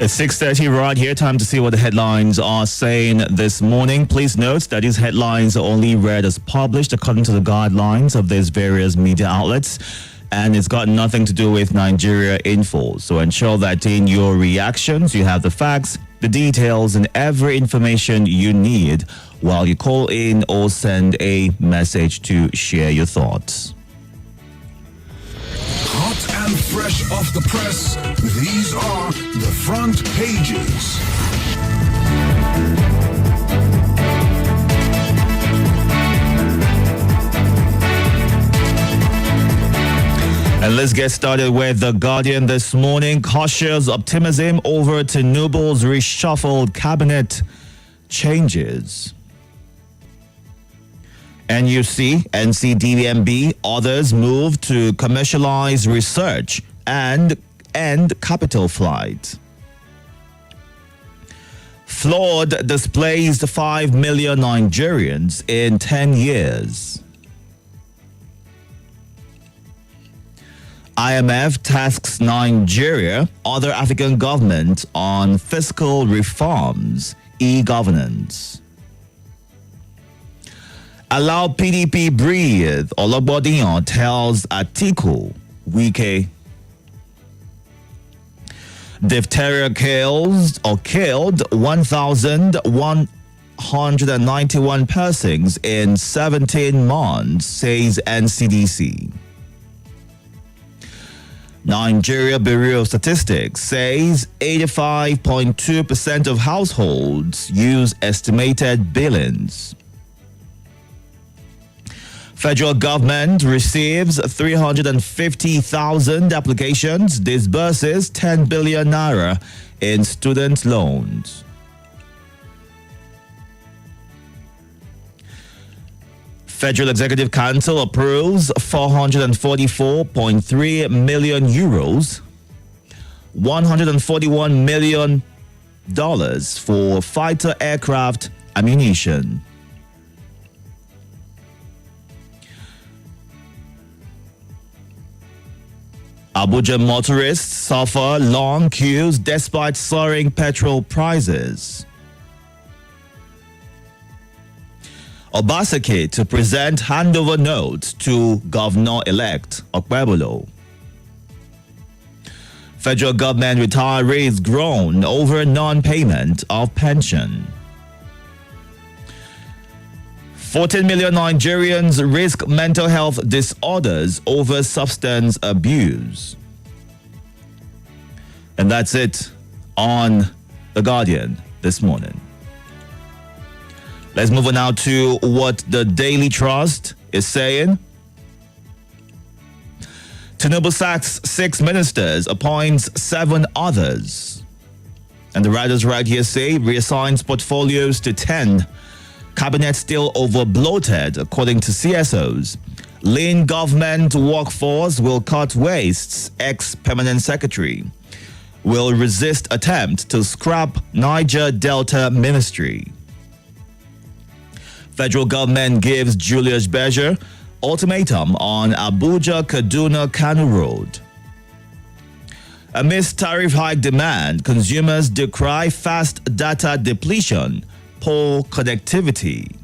It's 6:30 right here. Time to see what the headlines are saying this morning. Please note that these headlines are only read as published according to the guidelines of these various media outlets, and it's got nothing to do with Nigeria Info. So ensure that in your reactions you have the facts, the details, and every information you need while you call in or send a message to share your thoughts. Hot and fresh off the press, these are the front pages. And let's get started with The Guardian this morning. Cautious optimism over Tinubu's reshuffled cabinet changes. NUC, NCDMB, others move to commercialize research and end capital flight. Flood displaced 5 million Nigerians in 10 years. IMF tasks Nigeria, other African governments on fiscal reforms, e-governance. Allow PDP breathe, Ologbodiyan tells Atiku, Wike. Diphtheria killed 1,191 persons in 17 months, says NCDC. Nigeria Bureau of Statistics says 85.2% of households use estimated billings. Federal government receives 350,000 applications, disburses 10 billion naira in student loans. Federal Executive Council approves 444.3 million euros, $141 million for fighter aircraft ammunition. Abuja motorists suffer long queues despite soaring petrol prices. Obaseki to present handover note to Governor-elect Okpebolo. Federal government retirees groan over non-payment of pension. 14 million Nigerians risk mental health disorders over substance abuse. And that's it on The Guardian this morning. Let's move on now to what the Daily Trust is saying. Tinubu sacks 6 ministers, appoints 7 others. And the writers right here say reassigns portfolios to 10. Cabinet still over bloated, according to CSOs. Lean government workforce will cut wastes, ex-permanent secretary. Will resist attempt to scrap Niger Delta ministry. Federal government gives Julius Berger ultimatum on Abuja-Kaduna-Kano road. Amidst tariff hike demand, consumers decry fast data depletion, poor connectivity.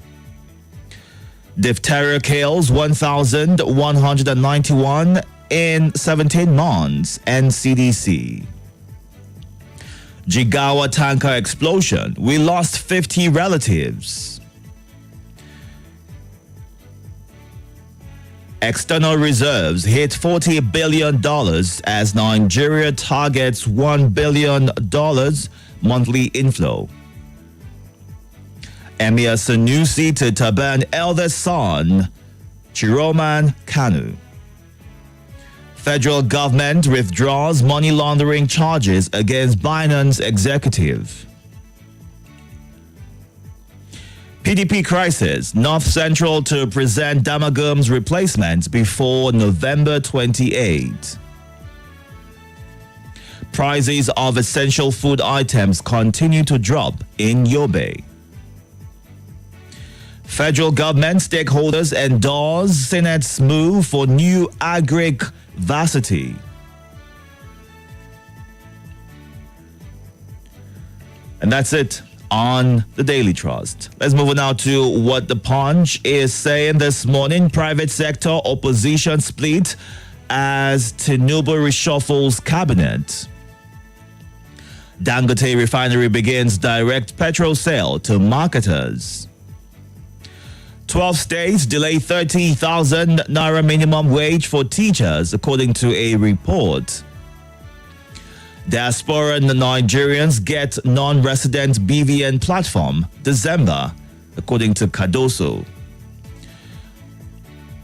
Diphtheria kills 1,191 in 17 months, NCDC. Jigawa tanker explosion, we lost 50 relatives. External reserves hit $40 billion as Nigeria targets $1 billion monthly inflow. Emir Sanusi to turban eldest son, Chiroman Kanu. Federal government withdraws money laundering charges against Binance executive. PDP crisis, North Central to present Damagum's replacement before November 28. Prices of essential food items continue to drop in Yobe. Federal government stakeholders endorse Senate's move for new agric varsity. And that's it on the Daily Trust. Let's move on now to what the Punch is saying this morning. Private sector opposition split as Tinubu reshuffles cabinet. Dangote refinery begins direct petrol sale to marketers. 12 states delay 30,000 naira minimum wage for teachers, according to a report. Diaspora Nigerians get non-resident BVN platform December, according to Cardoso.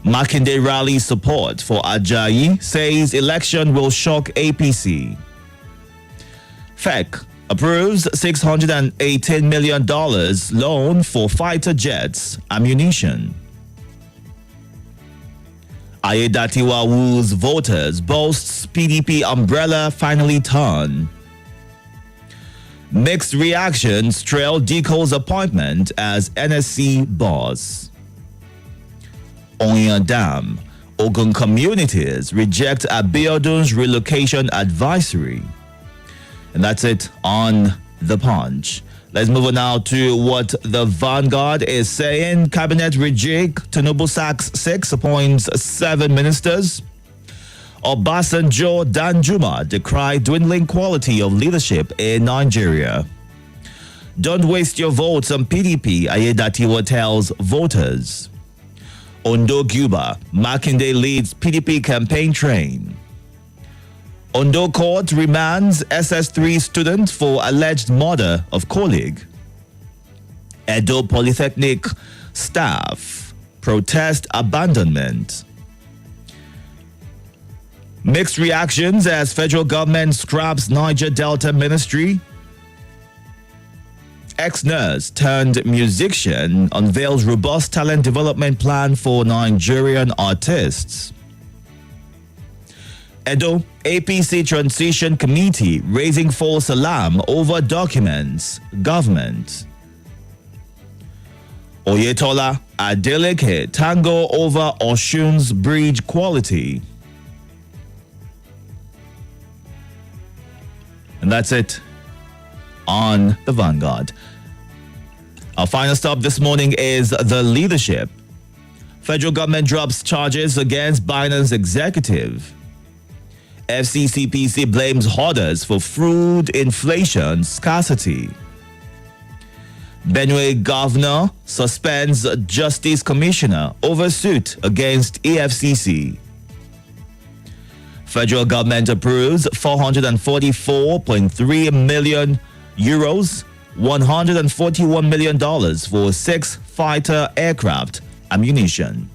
Makinde rally support for Ajayi says election will shock APC. FEC approves $618 million loan for fighter jets ammunition. Ayedatiwa woos voters, boasts PDP umbrella finally turn. Mixed reactions trail Diko's appointment as NSC boss. Onya Dam, Ogun communities reject Abiodun's relocation advisory. And that's it on The Punch. Let's move on now to what the Vanguard is saying. Cabinet rejig, Tinubu sacks 6, appoints 7 ministers. Obasanjo Danjuma decry dwindling quality of leadership in Nigeria. Don't waste your votes on PDP, Ayedatiwa tells voters. Ondo Cuba, Makinde leads PDP campaign train. Ondo court remands SS3 student for alleged murder of colleague. Edo Polytechnic staff protest abandonment. Mixed reactions as federal government scraps Niger Delta ministry. Ex-nurse turned musician unveils robust talent development plan for Nigerian artists. Edo APC Transition Committee raising false alarm over documents. Government. Oyetola Adeleke tango over Oshun's bridge quality. And that's it on the Vanguard. Our final stop this morning is the leadership. Federal government drops charges against Binance executive. FCCPC blames hoarders for food inflation scarcity. Benue governor suspends justice commissioner over suit against EFCC. Federal government approves 444.3 million euros, $141 million for 6 fighter aircraft ammunition.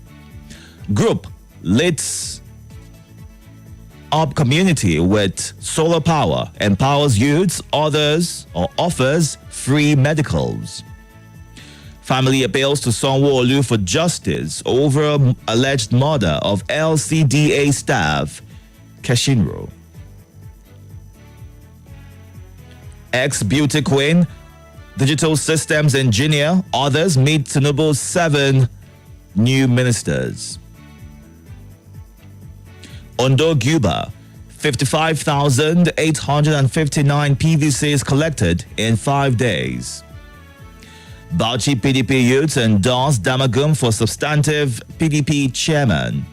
Group lits up community with solar power, empowers youths, offers free medicals. Family appeals to Sanwo-Olu for justice over alleged murder of LCDA staff Keshinro. Ex-beauty queen, digital systems engineer, others meet Tinubu's 7 new ministers. Ondo Cuba, 55,859 PVCs collected in 5 days. Bauchi PDP youths endorse Damagum for substantive PDP chairman.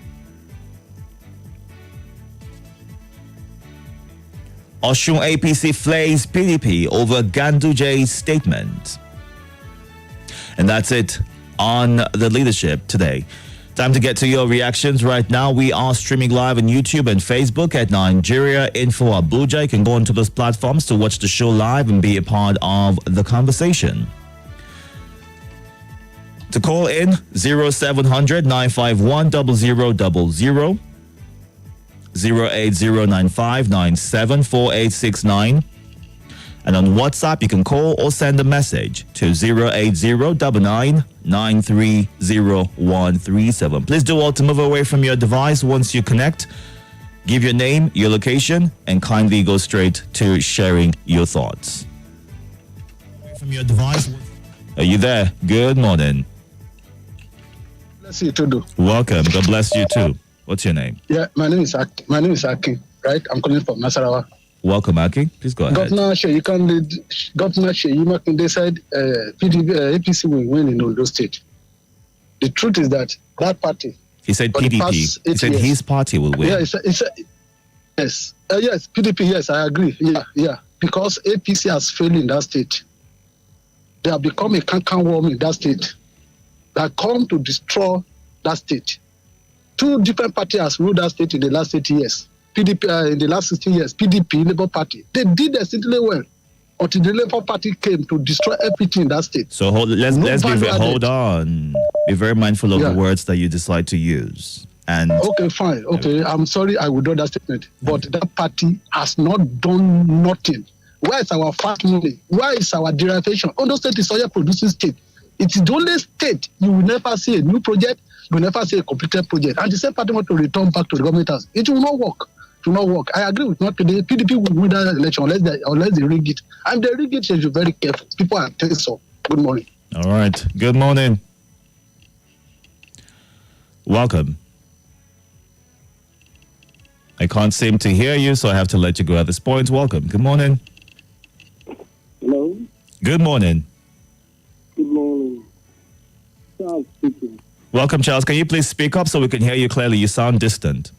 Oshun APC flays PDP over Ganduje's statement. And that's it on the leadership today. Time to get to your reactions right now. We are streaming live on YouTube and Facebook at Nigeria Info Abuja. You can go onto those platforms to watch the show live and be a part of the conversation. To call in, 0700 951 0000, 08095974869. And on WhatsApp, you can call or send a message to 08099930137. Please do all to move away from your device once you connect. Give your name, your location, and kindly go straight to sharing your thoughts. Away from your device. Are you there? Good morning. Bless you, Itodo. Welcome. God bless you too. What's your name? Yeah, my name is Akin, right? I'm calling from Nasarawa. Welcome, Aki. Please go ahead. Governor Sheyi Makinde said APC will win in Ondo State. The truth is that party. He said PDP. He said his party will win. Yeah, yes. Yes, PDP, yes, I agree. Yeah. Because APC has failed in that state. They have become a canker worm in that state. They have come to destroy that state. 2 different parties has ruled that state in the last 80 years. PDP in the last 16 years, PDP, Labour Party. They did exceedingly well until the Labour Party came to destroy everything in that state. So hold on. Be very mindful of the words that you decide to use. And okay, fine. Okay, I'm sorry I would do that statement. But that party has not done nothing. Where is our fat money? Where is our derivation? Ondo State is oil producing state. It is the only state you will never see a new project, you will never see a completed project. And the same party want to return back to the government house. It will not work. It will not work. I agree with not today. PDP will win that election unless they rig it. And they rig it, they should be very careful. People are telling so. Good morning. All right. Good morning. Welcome. I can't seem to hear you, so I have to let you go at this point. Welcome. Good morning. Hello. Good morning. Good morning. Charles speaking. Welcome, Charles. Can you please speak up so we can hear you clearly? You sound distant.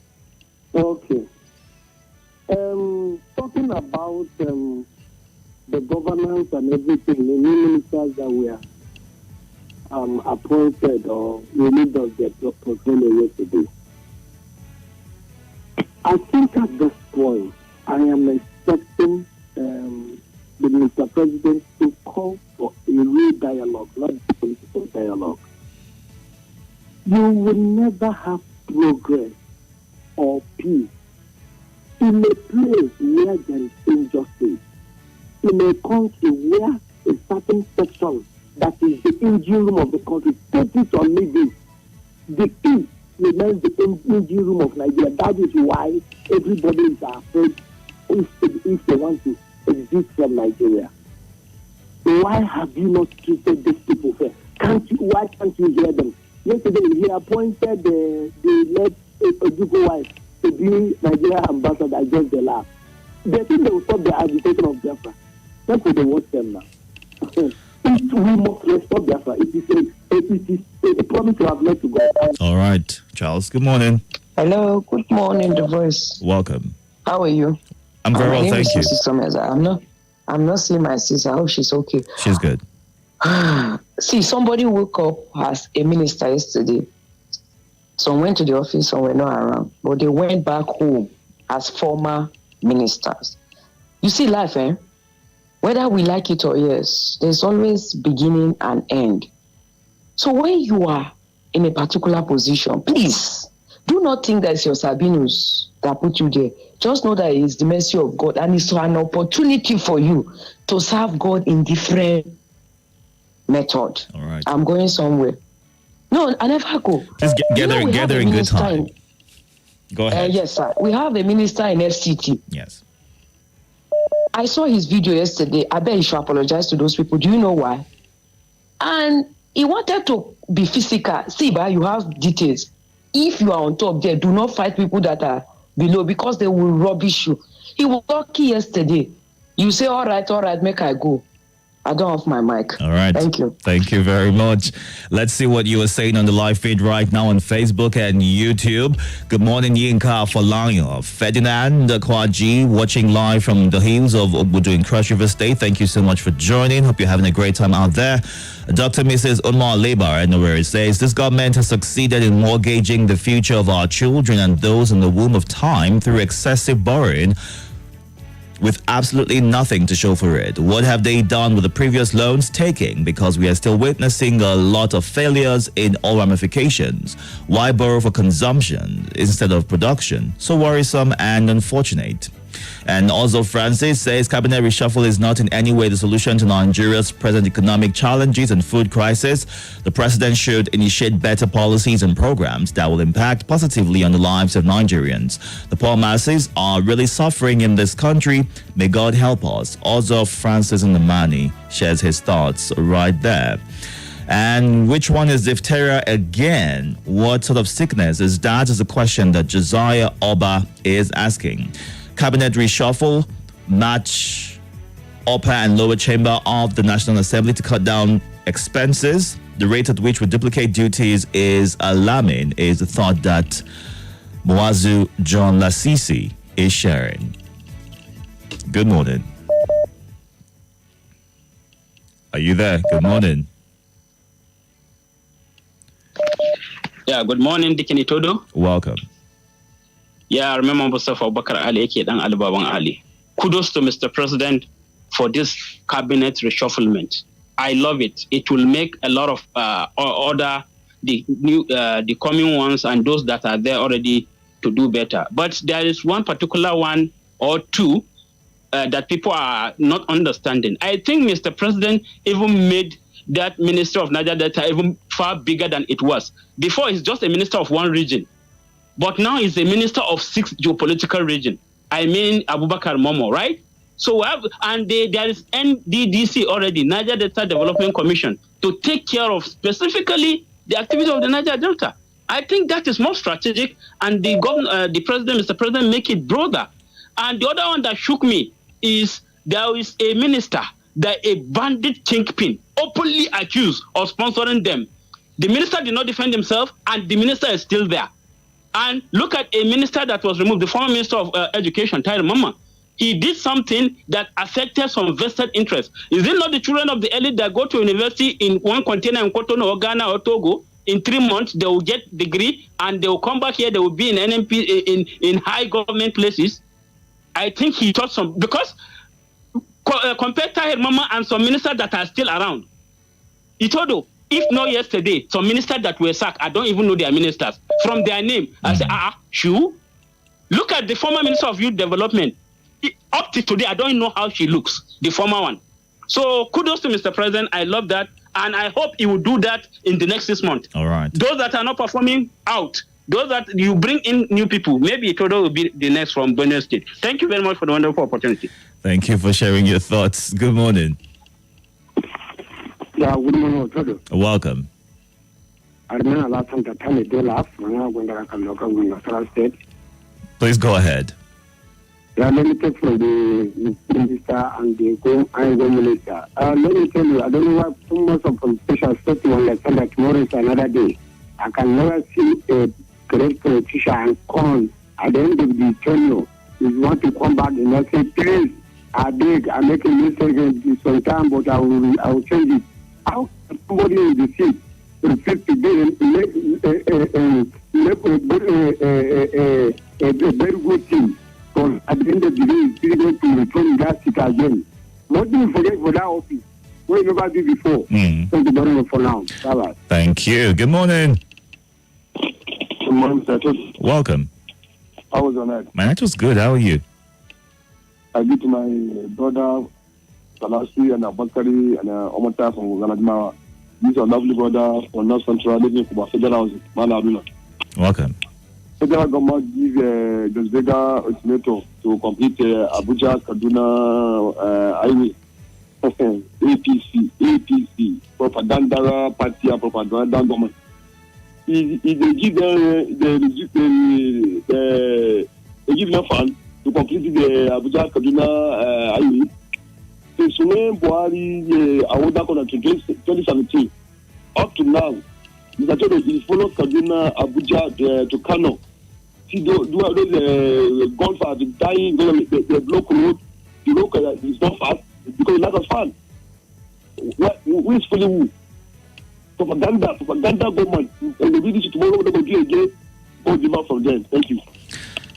Okay. Talking about the governance and everything, the new ministers that were appointed or really does get portfolio yesterday. I think at this point, I am expecting the Mr. President to call for a real dialogue, not political dialogue. You will never have progress or peace in a place where there is injustice, in a country where a certain section that is the engine room of the country, take it or leave it, the peace remains the engine room of Nigeria. That is why everybody is afraid if they want to exist from Nigeria. Why have you not treated these people fair? Why can't you hear them? Yesterday, he appointed the late Itodo wife to be Nigeria ambassador against the law. They think they will stop the agitation of Biafra. That's what they watch them now. We must restore Biafra. It is a promise you have made to God. All right, Charles. Good morning. Hello. Good morning, The Voice. Welcome. How are you? I'm very well, thank you. I'm not seeing my sister. I hope she's okay. She's good. See, somebody woke up as a minister yesterday. Some went to the office, some were not around. But they went back home as former ministers. You see life, whether we like it or yes, there's always beginning and end. So when you are in a particular position, please do not think that it's your Sabinus that put you there. Just know that it's the mercy of God and it's an opportunity for you to serve God in different method. All right. I'm going somewhere. No, I never go. Just gather in good time. Go ahead. Yes, sir. We have a minister in FCT. Yes. I saw his video yesterday. I bet he should apologize to those people. Do you know why? And he wanted to be physical. See, but you have details. If you are on top there, do not fight people that are below because they will rubbish you. He was lucky yesterday. You say, all right, make I go. I don't have my mic. All right. Thank you. Thank you very much. Let's see what you were saying on the live feed right now on Facebook and YouTube. Good morning, Yinka Falayo. Ferdinand Kwaji, watching live from the hills of Obudu in Cross River State. Thank you so much for joining. Hope you're having a great time out there. Dr. Mrs. Umar Labar, I know where it says, this government has succeeded in mortgaging the future of our children and those in the womb of time through excessive borrowing, with absolutely nothing to show for it. What have they done with the previous loans taking? Because we are still witnessing a lot of failures in all ramifications. Why borrow for consumption instead of production? So worrisome and unfortunate. And also Francis says cabinet reshuffle is not in any way the solution to Nigeria's present economic challenges and food crisis. The president should initiate better policies and programs that will impact positively on the lives of Nigerians. The poor masses are really suffering in this country. May God help us. Also Francis Ndamani shares his thoughts right there. And which one is diphtheria again? What sort of sickness is that? Is a question that Josiah Oba is asking. Cabinet reshuffle, match upper and lower chamber of the National Assembly to cut down expenses. The rate at which we duplicate duties is alarming, is the thought that Mwazu John Lasisi is sharing. Good morning. Are you there? Good morning. Yeah, good morning, Dikin Itodo. Welcome. Yeah, I remember Mustafa Bakar Ali and Ali Baban Ali. Kudos to Mr. President for this cabinet reshufflement. I love it. It will make a lot of order, the coming ones and those that are there already to do better. But there is one particular one or two that people are not understanding. I think Mr. President even made that Minister of Niger Delta even far bigger than it was. Before, he's just a minister of one region. But now he's a minister of 6 geopolitical regions. I mean, Abubakar Momo, right? So there is NDDC already, Niger Delta Development Commission, to take care of specifically the activity of the Niger Delta. I think that is more strategic, and the president, Mr. President, make it broader. And the other one that shook me is there is a minister that a bandit kingpin openly accused of sponsoring them. The minister did not defend himself, and the minister is still there. And look at a minister that was removed, the former minister of education, Tyler Mama. He did something that affected some vested interests. Is it not the children of the elite that go to university in one container in Cotonou or Ghana or Togo? In 3 months, they will get degree and they will come back here. They will be in NMP, in high government places. I think he taught some, because compare Tahir Mama and some ministers that are still around. Itodo, if not yesterday, some ministers that were sacked, I don't even know their ministers. From their name, I say, Shu? Look at the former Minister of Youth Development. Up to today, I don't know how she looks, the former one. So kudos to Mr. President. I love that. And I hope he will do that in the next 6 months. All right. Those that are not performing, out. Those that you bring in new people, maybe Itodo will be the next from Benue State. Thank you very much for the wonderful opportunity. Thank you for sharing your thoughts. Good morning. Yeah, good morning, Itodo. Welcome. I remember last time that time they laugh when I went to local in the state. Please go ahead. Let me take from the minister and the go minister. Let me tell you, I don't know why too much of politicians expect to understand that tomorrow is another day. I can never see a great politician come at the end of the tenure. If you want to come back and not say, please, I beg, I make a mistake sometime, but I will change it. How can somebody in the seat refuse to make a very good team? Because at the end of the day, it's still going to return that seat again. What do you forget for that office? We never did before. Thank you very much for now. Bye-bye. Thank you. Good morning. Good morning, Mr. Welcome. How was your night? My night was good. How are you? I beat my brother, Salasi, and Abakari, and Omata from Ganadima. These are lovely brothers from North Central, living for Federal Housing. Welcome. Federal government give the Vega ultimatum to complete Abuja Kaduna highway. APC, propaganda party, propaganda government. If they give they give them fund to complete the Abuja Kaduna highway. Since when Buhari awarded on 2017 up to now, Mr. Itodo, he followed Kaduna, Abuja to Kano. See, those gone for the dying, the block road, the road is not fast because it's not as fun. Who is fully who? Propaganda government. And the leadership tomorrow, they will do again. Go demand from them. Thank you.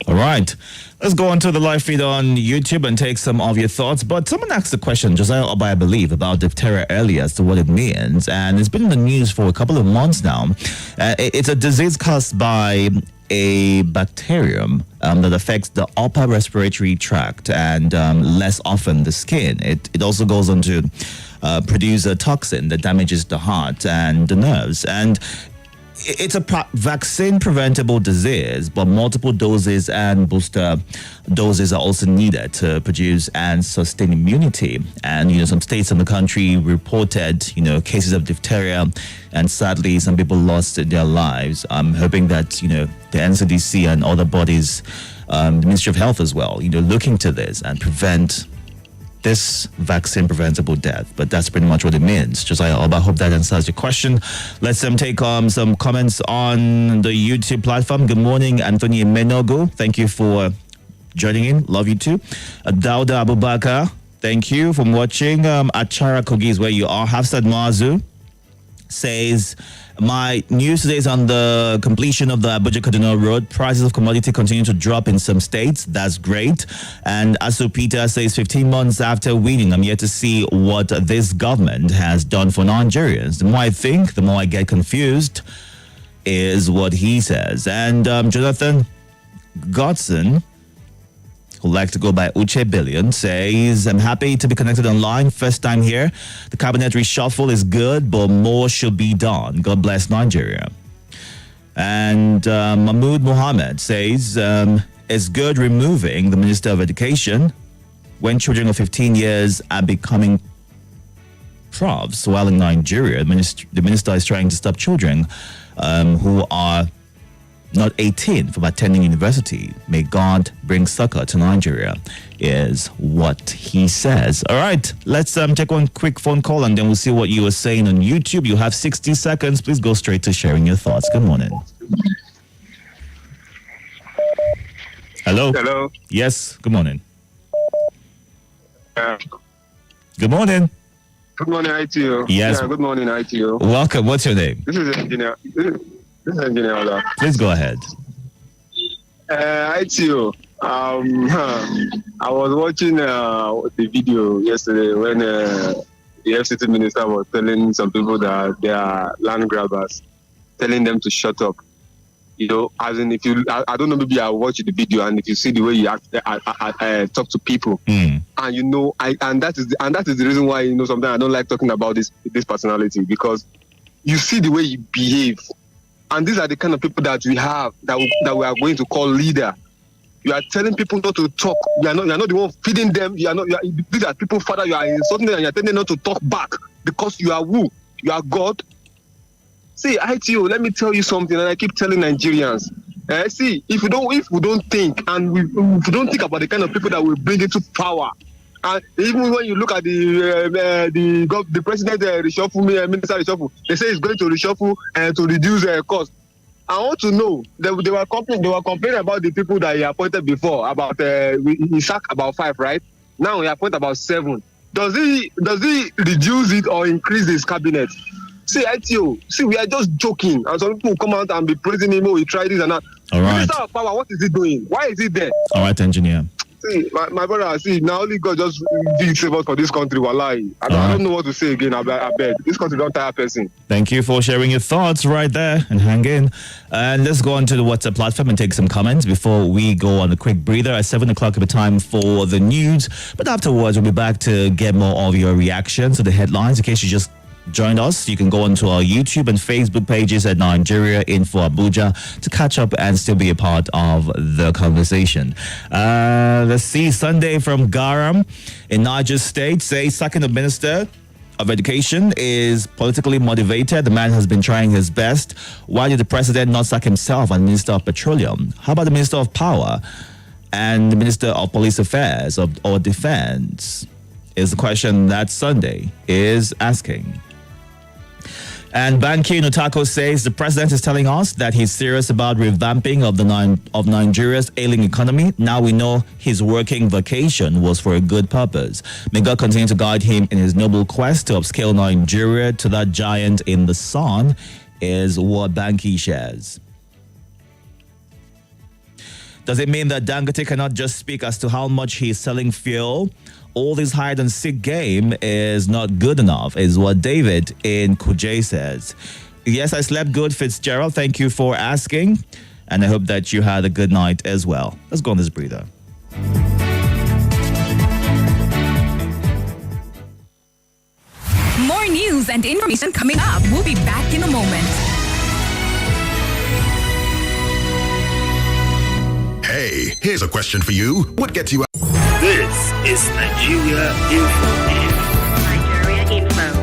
All right. Let's go on to the live feed on YouTube and take some of your thoughts. But someone asked the question, Josiah Oba, I believe, about diphtheria earlier as to what it means. And it's been in the news for a couple of months now. It's a disease caused by a bacterium that affects the upper respiratory tract and less often the skin. It also goes on to produce a toxin that damages the heart and the nerves. And it's a vaccine preventable disease, but multiple doses and booster doses are also needed to produce and sustain immunity. And, some states in the country reported, cases of diphtheria, and sadly, some people lost their lives. I'm hoping that, the NCDC and other bodies the Ministry of Health as well, look into this and prevent this vaccine preventable death. But that's pretty much what it means. Josiah Alba, I hope that answers your question. Let's take some comments on the YouTube platform. Good morning, Anthony Menogo. Thank you for joining in. Love you too. Dauda Abubakar, thank you for watching. Achara Kogi is where you are. Hafsat Mazu says, my news today is on the completion of the Abuja-Kaduna Road. Prices of commodity continue to drop in some states. That's great. And Asu Peter says, 15 months after winning, I'm yet to see what this government has done for Nigerians. The more I think, the more I get confused, is what he says. And Jonathan Godson, who likes to go by Uche Billion, says, I'm happy to be connected online. First time here. The cabinet reshuffle is good, but more should be done. God bless Nigeria. And Mahmoud Mohammed says, it's good removing the Minister of Education when children of 15 years are becoming profs, while in Nigeria, the minister is trying to stop children who are not 18 from attending university. May God bring succor to Nigeria, is what he says. All right, let's take one quick phone call and then we'll see what you were saying on YouTube. You have 60 seconds. Please go straight to sharing your thoughts. Good morning. Hello? Hello? Yes, good morning. Good morning. Good morning, ITO. Yes. Yeah, good morning, ITO. Welcome. What's your name? This is Engineer. This is Engineer Ola. Please go ahead. ITO. I was watching the video yesterday when the FCT minister was telling some people that they are land grabbers, telling them to shut up. As in, if you, I don't know, maybe I watched the video, and if you see the way you talk to people, and and that is the reason why sometimes I don't like talking about this personality, because you see the way you behave. And these are the kind of people that we have, that we are going to call leader. You are telling people not to talk. You are not the one feeding them. These are people, Father, you are insulting them and you are telling them not to talk back because you are who? You are God. See, ITO, let me tell you something, and I keep telling Nigerians. See, if we don't think, and if we don't think about the kind of people that will bring into power, and even when you look at the president reshuffle, minister reshuffle, they say he's going to reshuffle and to reduce cost. I want to know, they were complaining about the people that he appointed before, about he sacked about 5, right? Now he appointed about 7. Does he reduce it or increase his cabinet? See, ITO, we are just joking, and some people come out and be praising him. Oh, he tried this and that. All right. Minister of Power, what is he doing? Why is he there? All right, engineer. See, my brother, now only God just did save us for this country. Wallahi. I don't know what to say again. I beg. This country don't tire person. Thank you for sharing your thoughts right there, and hang in. And let's go on to the WhatsApp platform and take some comments before we go on a quick breather. At 7 o'clock of the time for the news. But afterwards, we'll be back to get more of your reactions to the headlines. In case you just joined us, you can go onto our YouTube and Facebook pages at Nigeria Info Abuja to catch up and still be a part of the conversation. Let's see. Sunday from Garam in Niger State says sacking the Minister of Education is politically motivated. The man has been trying his best. Why did the president not sack himself and Minister of Petroleum? How about the Minister of Power and the Minister of Police Affairs or Defense? Is the question that Sunday is asking. And Banki Nutako says the president is telling us that he's serious about revamping of Nigeria's ailing economy. Now we know his working vacation was for a good purpose. May God continue to guide him in his noble quest to upscale Nigeria to that giant in the sun, is what Banki shares. Does it mean that Dangote cannot just speak as to how much he's selling fuel? All this hide and seek game is not good enough, is what David in Kuje says. Yes, I slept good, Fitzgerald. Thank you for asking. And I hope that you had a good night as well. Let's go on this breather. More news and information coming up. We'll be back in a moment. Hey, here's a question for you. What gets you out? This is Nigeria Info. Nigeria Info.